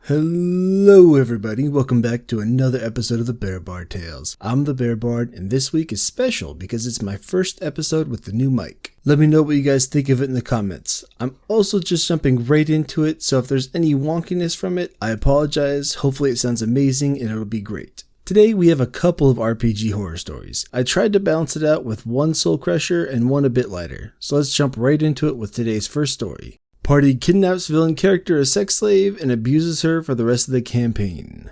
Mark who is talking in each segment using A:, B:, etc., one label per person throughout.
A: Hello everybody, welcome back to another episode of the Bear Bard Tales. I'm the Bear Bard, and this week is special because it's my first episode with the new mic. Let me know what you guys think of it in the comments. I'm also just jumping right into it, so if there's any wonkiness from it, I apologize. Hopefully it sounds amazing and it'll be great. Today we have a couple of RPG horror stories. I tried to balance it out with one soul crusher and one a bit lighter, so let's jump right into it with today's first story. Party kidnaps villain character a sex slave and abuses her for the rest of the campaign.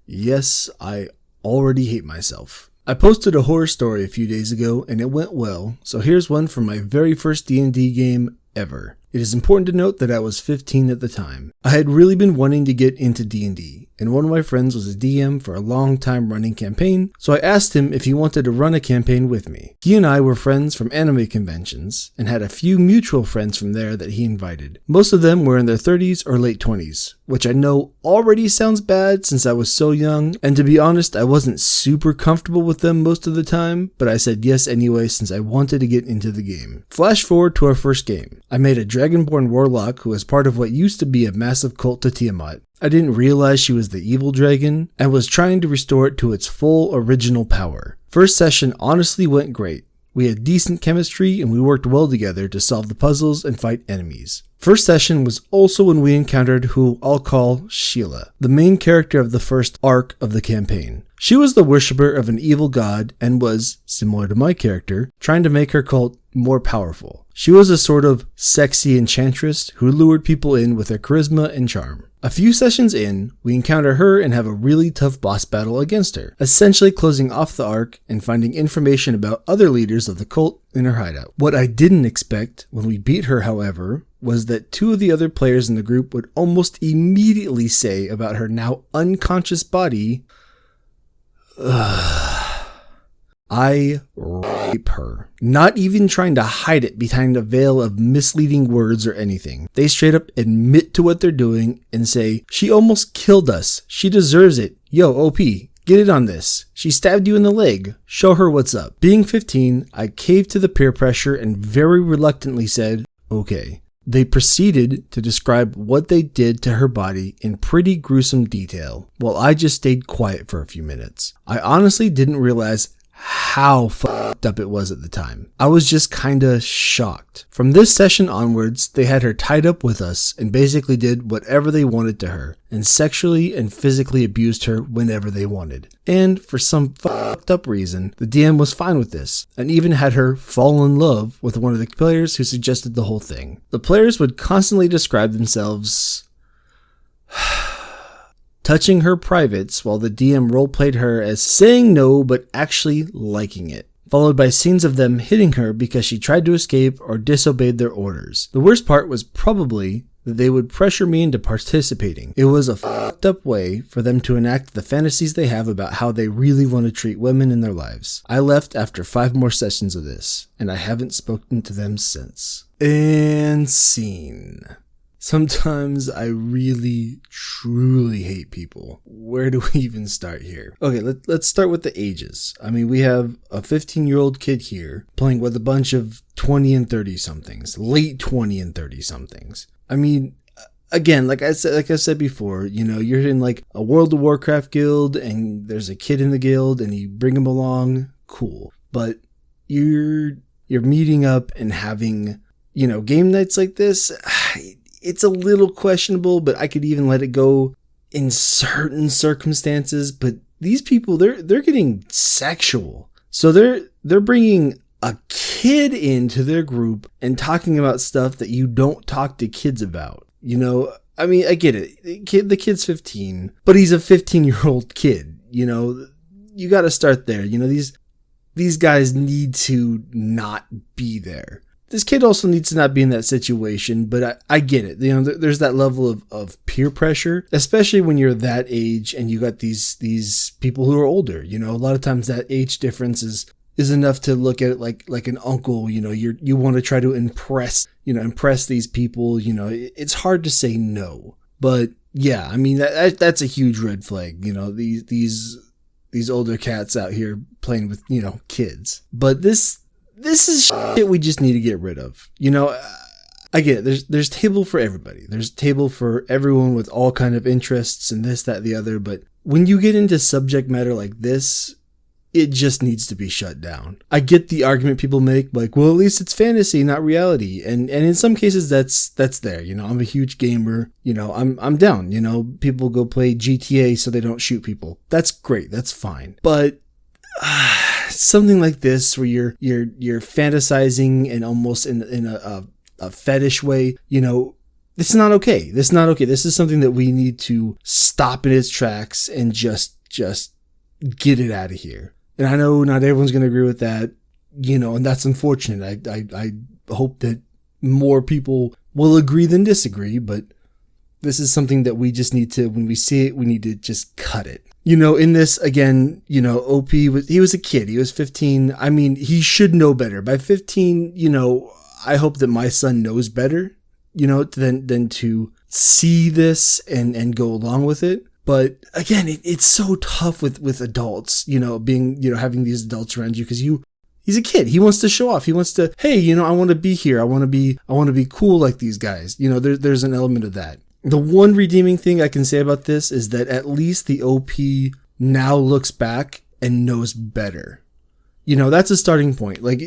A: Yes, I already hate myself. I posted a horror story a few days ago and it went well, so here's one from my very first D&D game ever. It is important to note that I was 15 at the time. I had really been wanting to get into D&D, and one of my friends was a DM for a long time running campaign, so I asked him if he wanted to run a campaign with me. He and I were friends from anime conventions, and had a few mutual friends from there that he invited. Most of them were in their 30s or late 20s, which I know already sounds bad since I was so young, and to be honest, I wasn't super comfortable with them most of the time, but I said yes anyway since I wanted to get into the game. Flash forward to our first game. I made a Dragonborn warlock who was part of what used to be a massive cult to Tiamat. I didn't realize she was the evil dragon and was trying to restore it to its full original power. First session honestly went great. We had decent chemistry and we worked well together to solve the puzzles and fight enemies. First session was also when we encountered who I'll call Sheila, the main character of the first arc of the campaign. She was the worshipper of an evil god and was, similar to my character, trying to make her cult more powerful. She was a sort of sexy enchantress who lured people in with her charisma and charm. A few sessions in, we encounter her and have a really tough boss battle against her, essentially closing off the arc and finding information about other leaders of the cult in her hideout. What I didn't expect when we beat her, however, was that two of the other players in the group would almost immediately say about her now unconscious body, I rape her. Not even trying to hide it behind a veil of misleading words or anything. They straight up admit to what they're doing and say, she almost killed us. She deserves it. Yo, OP, get it on this. She stabbed you in the leg. Show her what's up. Being 15, I caved to the peer pressure and very reluctantly said, okay. They proceeded to describe what they did to her body in pretty gruesome detail, while I just stayed quiet for a few minutes. I honestly didn't realize how fucked up it was at the time. I was just kinda shocked. From this session onwards, they had her tied up with us and basically did whatever they wanted to her, and sexually and physically abused her whenever they wanted. And for some fucked up reason, the DM was fine with this, and even had her fall in love with one of the players who suggested the whole thing. The players would constantly describe themselves touching her privates while the DM roleplayed her as saying no but actually liking it, followed by scenes of them hitting her because she tried to escape or disobeyed their orders. The worst part was probably that they would pressure me into participating. It was a fucked up way for them to enact the fantasies they have about how they really want to treat women in their lives. I left after 5 more sessions of this, and I haven't spoken to them since. And scene. Sometimes I really, truly hate people. Where do we even start here? Okay, let's start with the ages. I mean, we have a 15-year-old kid here playing with a bunch of 20 and 30-somethings, late 20 and 30-somethings. I mean, again, like I said before, you know, you're in like a World of Warcraft guild and there's a kid in the guild and you bring him along, cool. But you're meeting up and having, you know, game nights like this. It's a little questionable, but I could even let it go in certain circumstances. But these people, they're getting sexual. So they're bringing a kid into their group and talking about stuff that you don't talk to kids about. You know, I mean, I get it. The kid's 15, but he's a 15-year-old kid. You know, you got to start there. You know, these guys need to not be there. This kid also needs to not be in that situation, but I get it. You know, there's that level of peer pressure, especially when you're that age and you got these people who are older. You know, a lot of times that age difference is enough to look at it like an uncle. You know, you want to try to impress these people. You know, it's hard to say no, but yeah, I mean that's a huge red flag. You know, these older cats out here playing with, you know, kids, but this is shit we just need to get rid of. You know, I get it. There's table for everybody. There's table for everyone with all kind of interests and this, that, the other. But when you get into subject matter like this, it just needs to be shut down. I get the argument people make, like, well, at least it's fantasy, not reality. And in some cases that's there. You know, I'm a huge gamer. You know, I'm down. You know, people go play GTA so they don't shoot people. That's great. That's fine. But something like this where you're fantasizing and almost in a fetish way, you know, this is not okay. This is not okay. This is something that we need to stop in its tracks and just get it out of here. And I know not everyone's going to agree with that, you know, and that's unfortunate. I hope that more people will agree than disagree, but this is something that we just need to, when we see it, we need to just cut it. You know, in this, again, you know, OP, he was a kid. He was 15. I mean, he should know better. By 15, you know, I hope that my son knows better, you know, than to see this and go along with it. But again, it's so tough with adults, you know, having these adults around you, because he's a kid. He wants to show off. He wants to, hey, you know, I want to be here. I want to be cool like these guys. You know, there's an element of that. The one redeeming thing I can say about this is that at least the OP now looks back and knows better. You know, that's a starting point. Like,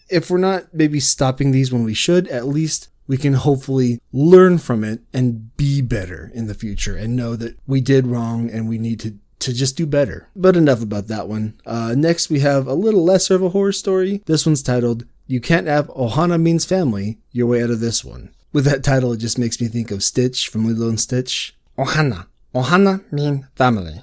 A: if we're not maybe stopping these when we should, at least we can hopefully learn from it and be better in the future and know that we did wrong and we need to just do better. But enough about that one. Next, we have a little lesser of a horror story. This one's titled, You Can't Have Ohana Means Family Your Way Out of This One. With that title, it just makes me think of Stitch from Lilo and Stitch. Ohana. Ohana mean family.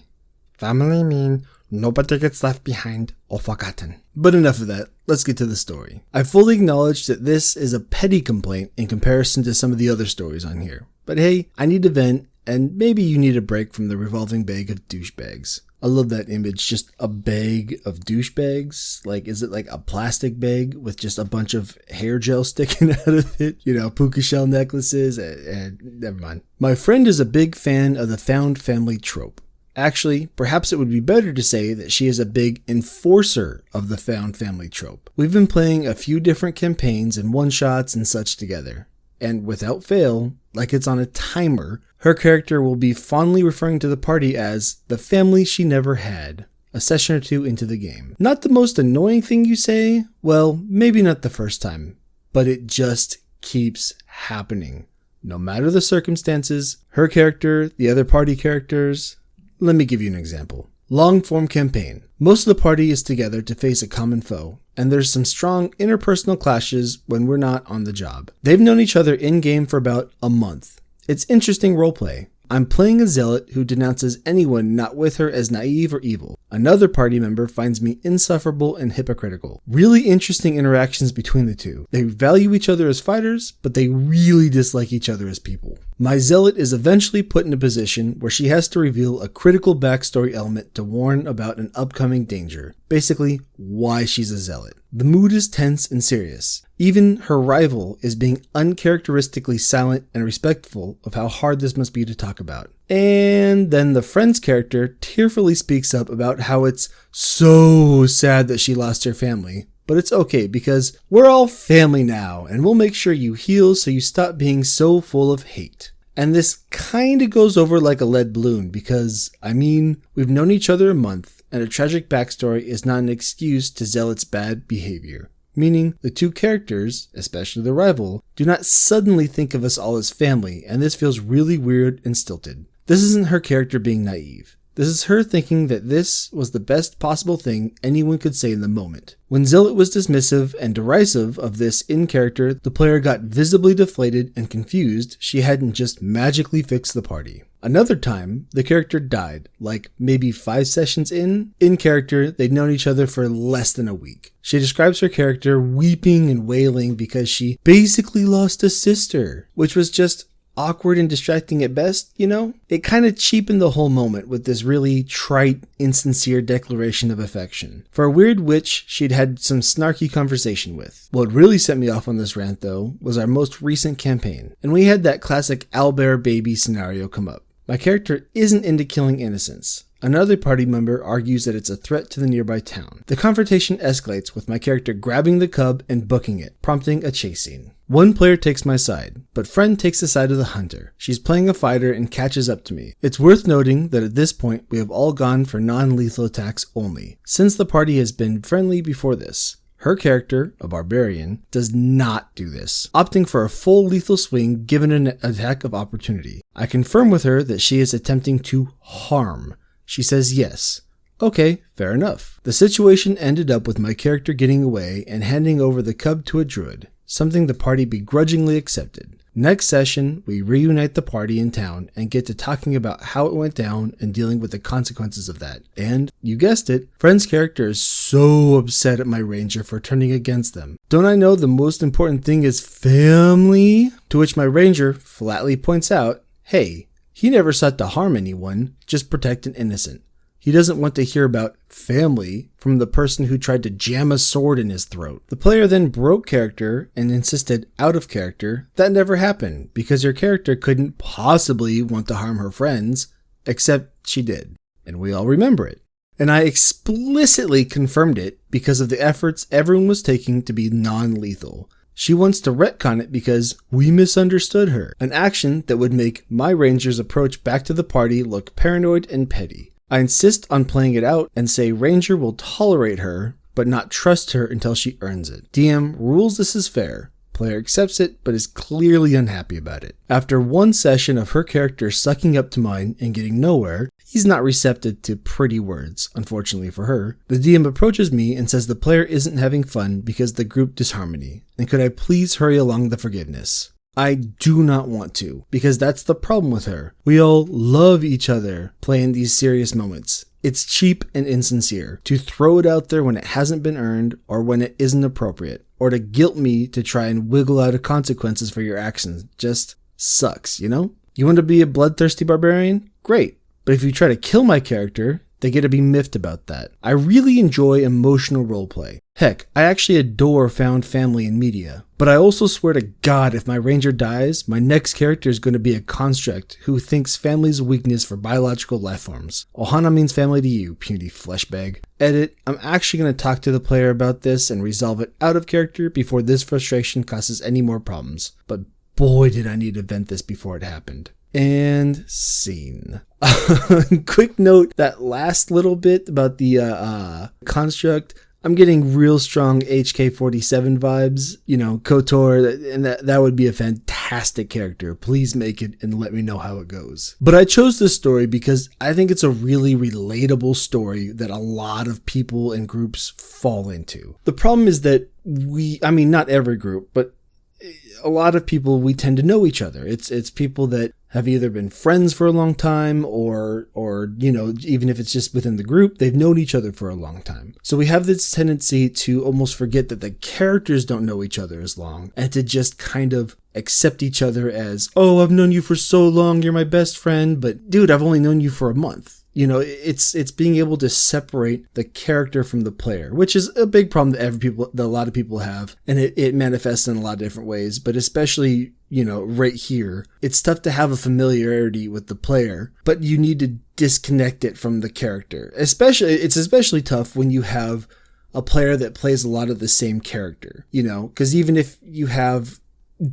A: Family mean nobody gets left behind or forgotten. But enough of that. Let's get to the story. I fully acknowledge that this is a petty complaint in comparison to some of the other stories on here. But hey, I need to vent, and maybe you need a break from the revolving bag of douchebags. I love that image, just a bag of douchebags. Like, is it like a plastic bag with just a bunch of hair gel sticking out of it? You know, puka shell necklaces, and never mind. My friend is a big fan of the found family trope. Actually, perhaps it would be better to say that she is a big enforcer of the found family trope. We've been playing a few different campaigns and one-shots and such together. And without fail, like it's on a timer, her character will be fondly referring to the party as the family she never had, a session or two into the game. Not the most annoying thing you say? Well, maybe not the first time, but it just keeps happening. No matter the circumstances, her character, the other party characters. Let me give you an example. Long-form campaign. Most of the party is together to face a common foe, and there's some strong interpersonal clashes when we're not on the job. They've known each other in-game for about a month. It's interesting roleplay. I'm playing a zealot who denounces anyone not with her as naive or evil. Another party member finds me insufferable and hypocritical. Really interesting interactions between the two. They value each other as fighters, but they really dislike each other as people. My zealot is eventually put in a position where she has to reveal a critical backstory element to warn about an upcoming danger. Basically, why she's a zealot. The mood is tense and serious. Even her rival is being uncharacteristically silent and respectful of how hard this must be to talk about. And then the friend's character tearfully speaks up about how it's so sad that she lost her family. But it's okay because we're all family now, and we'll make sure you heal so you stop being so full of hate. And this kinda goes over like a lead balloon because, I mean, we've known each other a month, and a tragic backstory is not an excuse to Zealot's bad behavior. Meaning, the two characters, especially the rival, do not suddenly think of us all as family, and this feels really weird and stilted. This isn't her character being naive. This is her thinking that this was the best possible thing anyone could say in the moment. When Zealot was dismissive and derisive of this in character, the player got visibly deflated and confused she hadn't just magically fixed the party. Another time, the character died, like maybe 5 sessions in. In character, they'd known each other for less than a week. She describes her character weeping and wailing because she basically lost a sister, which was just awkward and distracting at best, you know? It kind of cheapened the whole moment with this really trite, insincere declaration of affection for a weird witch she'd had some snarky conversation with. What really set me off on this rant, though, was our most recent campaign, and we had that classic owlbear baby scenario come up. My character isn't into killing innocents. Another party member argues that it's a threat to the nearby town. The confrontation escalates with my character grabbing the cub and booking it, prompting a chase scene. One player takes my side, but friend takes the side of the hunter. She's playing a fighter and catches up to me. It's worth noting that at this point we have all gone for non-lethal attacks only, since the party has been friendly before this. Her character, a barbarian, does not do this, opting for a full lethal swing given an attack of opportunity. I confirm with her that she is attempting to harm. She says yes. Okay, fair enough. The situation ended up with my character getting away and handing over the cub to a druid, something the party begrudgingly accepted. Next session, we reunite the party in town and get to talking about how it went down and dealing with the consequences of that. And, you guessed it, friend's character is so upset at my ranger for turning against them. Don't I know the most important thing is family? To which my ranger flatly points out, hey, he never sought to harm anyone, just protect an innocent. He doesn't want to hear about family from the person who tried to jam a sword in his throat. The player then broke character and insisted out of character that never happened because your character couldn't possibly want to harm her friends, except she did. And we all remember it. And I explicitly confirmed it because of the efforts everyone was taking to be non-lethal. She wants to retcon it because we misunderstood her, an action that would make my ranger's approach back to the party look paranoid and petty. I insist on playing it out and say Ranger will tolerate her, but not trust her until she earns it. DM rules this is fair. Player accepts it, but is clearly unhappy about it. After one session of her character sucking up to mine and getting nowhere, he's not receptive to pretty words, unfortunately for her. The DM approaches me and says the player isn't having fun because of the group disharmony, and could I please hurry along the forgiveness? I do not want to, because that's the problem with her. We all love each other playing these serious moments. It's cheap and insincere to throw it out there when it hasn't been earned or when it isn't appropriate, or to guilt me to try and wiggle out of consequences for your actions. Just sucks, you know? You want to be a bloodthirsty barbarian? Great. But if you try to kill my character, they get to be miffed about that. I really enjoy emotional roleplay. Heck, I actually adore found family in media. But I also swear to God, if my ranger dies, my next character is going to be a construct who thinks family's a weakness for biological life forms. Ohana means family to you, puny fleshbag. Edit, I'm actually going to talk to the player about this and resolve it out of character before this frustration causes any more problems. But boy did I need to vent this before it happened. And scene. Quick note, that last little bit about the construct, I'm getting real strong HK-47 vibes, you know, KOTOR, and that would be a fantastic character. Please make it and let me know how it goes. But I chose this story because I think it's a really relatable story that a lot of people and groups fall into. The problem is that not every group, but a lot of people, we tend to know each other. It's people that have either been friends for a long time or, you know, even if it's just within the group, they've known each other for a long time. So we have this tendency to almost forget that the characters don't know each other as long and to just kind of accept each other as, oh, I've known you for so long, you're my best friend, but dude, I've only known you for a month. You know, it's being able to separate the character from the player, which is a big problem that a lot of people have, and it manifests in a lot of different ways, but especially, you know, right here, it's tough to have a familiarity with the player, but you need to disconnect it from the character. It's especially tough when you have a player that plays a lot of the same character, you know, because even if you have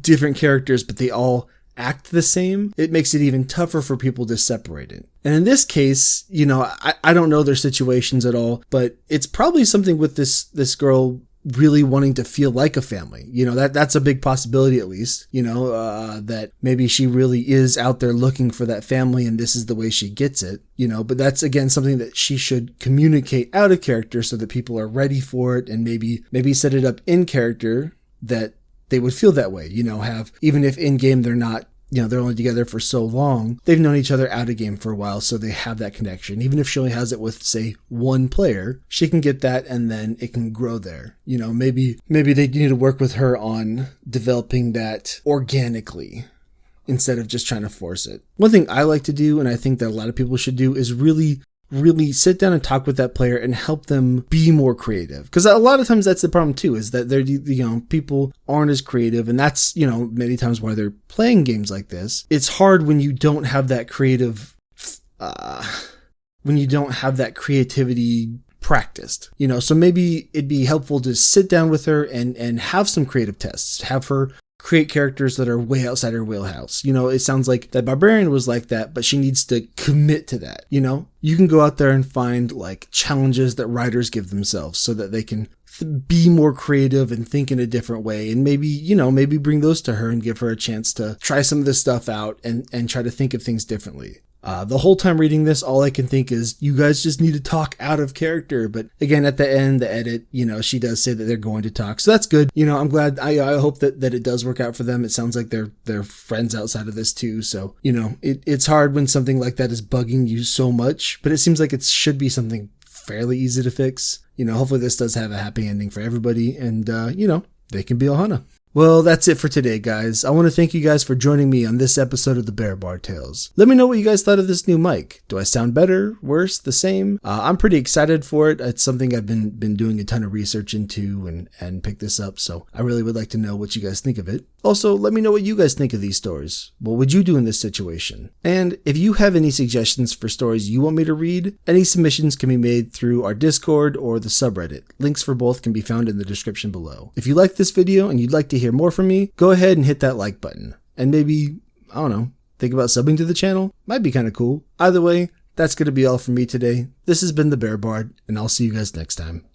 A: different characters, but they all act the same, it makes it even tougher for people to separate it. And in this case, you know, I don't know their situations at all, but it's probably something with this girl really wanting to feel like a family. You know, that's a big possibility, at least, you know, that maybe she really is out there looking for that family and this is the way she gets it, you know, but that's again something that she should communicate out of character so that people are ready for it, and maybe set it up in character that they would feel that way, you know, even if in game they're not, you know, they're only together for so long, they've known each other out of game for a while, so they have that connection. Even if she only has it with, say, one player, she can get that and then it can grow there. You know, maybe they need to work with her on developing that organically instead of just trying to force it. One thing I like to do, and I think that a lot of people should do, is really sit down and talk with that player and help them be more creative. Because a lot of times that's the problem too, is that they're, you know, people aren't as creative, and that's, you know, many times why they're playing games like this. It's hard when you don't have that creative when you don't have that creativity practiced, so maybe it'd be helpful to sit down with her and have some creative tests, have her create characters that are way outside her wheelhouse. It sounds like that barbarian was like that, but she needs to commit to that. You can go out there and find like challenges that writers give themselves so that they can be more creative and think in a different way, and maybe bring those to her and give her a chance to try some of this stuff out and try to think of things differently. The whole time reading this, all I can think is you guys just need to talk out of character. But again, at the end, the edit, she does say that they're going to talk. So that's good. I'm glad. I hope that it does work out for them. It sounds like they're friends outside of this too. So, it's hard when something like that is bugging you so much, but it seems like it should be something fairly easy to fix. Hopefully this does have a happy ending for everybody, and, they can be Ohana. Well, that's it for today, guys. I want to thank you guys for joining me on this episode of the Bear Bar Tales. Let me know what you guys thought of this new mic. Do I sound better, worse, the same? I'm pretty excited for it. It's something I've been doing a ton of research into and picked this up, so I really would like to know what you guys think of it. Also, let me know what you guys think of these stories. What would you do in this situation? And if you have any suggestions for stories you want me to read, any submissions can be made through our Discord or the subreddit. Links for both can be found in the description below. If you like this video and you'd like to hear more from me, go ahead and hit that like button. And maybe, think about subbing to the channel. Might be kind of cool. Either way, that's going to be all from me today. This has been the Bear Bard, and I'll see you guys next time.